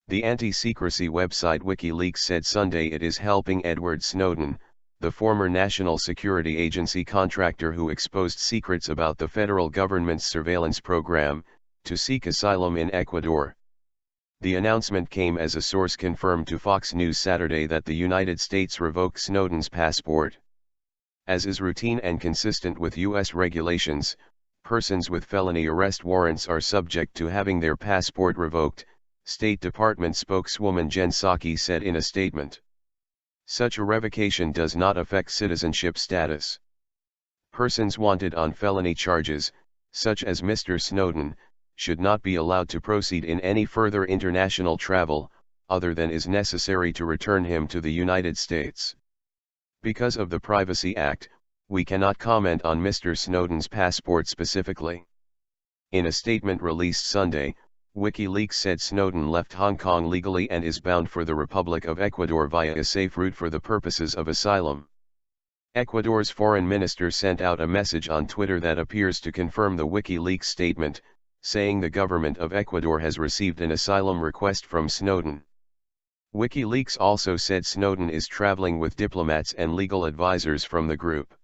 The anti-secrecy website WikiLeaks said Sunday it is helping Edward Snowden, the former National Security Agency contractor who exposed secrets about the federal government's surveillance program, to seek asylum in Ecuador. The announcement came as a source confirmed to Fox News Saturday that the United States revoked Snowden's passport. As is routine and consistent with U.S. regulations, persons with felony arrest warrants are subject to having their passport revoked, State Department spokeswoman Jen Psaki said in a statement. Such a revocation does not affect citizenship status. Persons wanted on felony charges, such as Mr. Snowden, should not be allowed to proceed in any further international travel, other than is necessary to return him to the United States. Because of the Privacy Act, we cannot comment on Mr. Snowden's passport specifically. In a statement released Sunday, WikiLeaks said Snowden left Hong Kong legally and is bound for the Republic of Ecuador via a safe route for the purposes of asylum. Ecuador's foreign minister sent out a message on Twitter that appears to confirm the WikiLeaks statement, saying the government of Ecuador has received an asylum request from Snowden. WikiLeaks also said Snowden is traveling with diplomats and legal advisors from the group.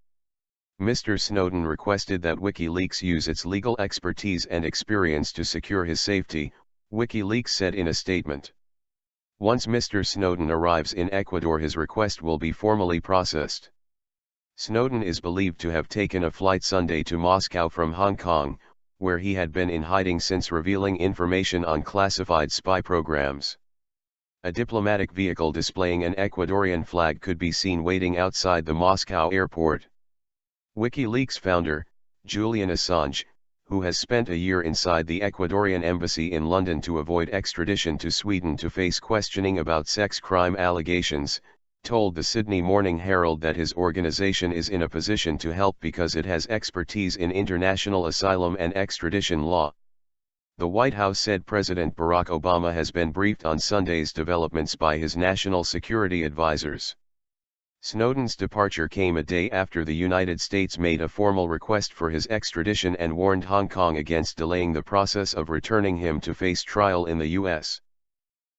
Mr. Snowden requested that WikiLeaks use its legal expertise and experience to secure his safety, WikiLeaks said in a statement. Once Mr. Snowden arrives in Ecuador, his request will be formally processed. Snowden is believed to have taken a flight Sunday to Moscow from Hong Kong, where he had been in hiding since revealing information on classified spy programs. A diplomatic vehicle displaying an Ecuadorian flag could be seen waiting outside the Moscow airport. WikiLeaks founder, Julian Assange, who has spent a year inside the Ecuadorian embassy in London to avoid extradition to Sweden to face questioning about sex crime allegations, told the Sydney Morning Herald that his organization is in a position to help because it has expertise in international asylum and extradition law. The White House said President Barack Obama has been briefed on Sunday's developments by his national security advisors. Snowden's departure came a day after the United States made a formal request for his extradition and warned Hong Kong against delaying the process of returning him to face trial in the U.S.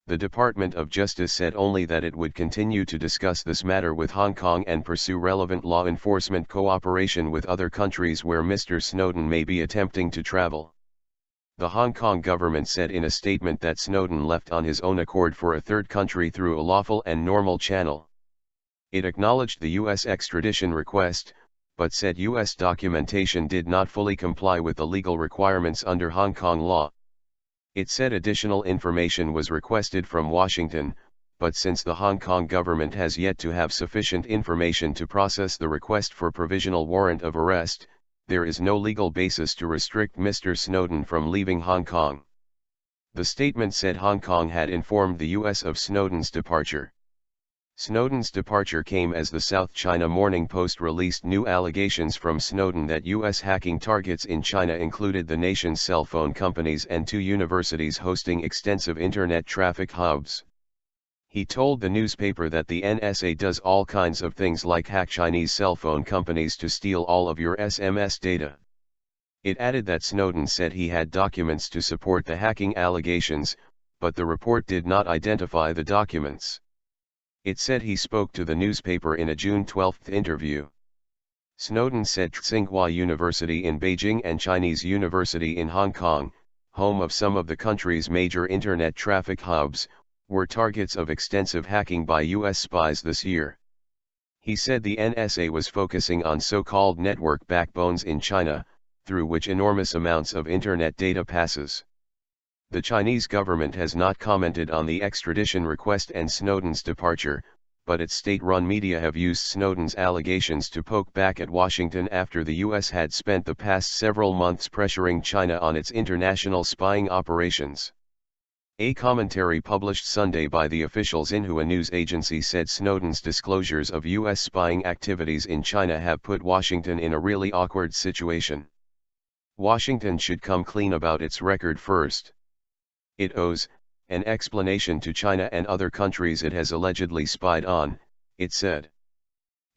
The Department of Justice said only that it would continue to discuss this matter with Hong Kong and pursue relevant law enforcement cooperation with other countries where Mr. Snowden may be attempting to travel. The Hong Kong government said in a statement that Snowden left on his own accord for a third country through a lawful and normal channel. It acknowledged the U.S. extradition request, but said U.S. documentation did not fully comply with the legal requirements under Hong Kong law. It said additional information was requested from Washington, but since the Hong Kong government has yet to have sufficient information to process the request for provisional warrant of arrest, there is no legal basis to restrict Mr. Snowden from leaving Hong Kong. The statement said Hong Kong had informed the U.S. of Snowden's departure. Snowden's departure came as the South China Morning Post released new allegations from Snowden that U.S. hacking targets in China included the nation's cell phone companies and 2 universities hosting extensive internet traffic hubs. He told the newspaper that the NSA does all kinds of things like hack Chinese cell phone companies to steal all of your SMS data. It added that Snowden said he had documents to support the hacking allegations, but the report did not identify the documents. It said he spoke to the newspaper in a June 12 interview. Snowden said Tsinghua University in Beijing and Chinese University in Hong Kong, home of some of the country's major internet traffic hubs, were targets of extensive hacking by U.S. spies this year. He said the NSA was focusing on so-called network backbones in China, through which enormous amounts of internet data passes. The Chinese government has not commented on the extradition request and Snowden's departure, but its state-run media have used Snowden's allegations to poke back at Washington after the U.S. had spent the past several months pressuring China on its international spying operations. A commentary published Sunday by the officials in Xinhua news agency said Snowden's disclosures of U.S. spying activities in China have put Washington in a really awkward situation. Washington should come clean about its record first. It owes an explanation to China and other countries it has allegedly spied on, it said.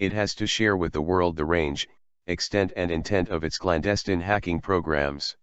It has to share with the world the range, extent and intent of its clandestine hacking programs.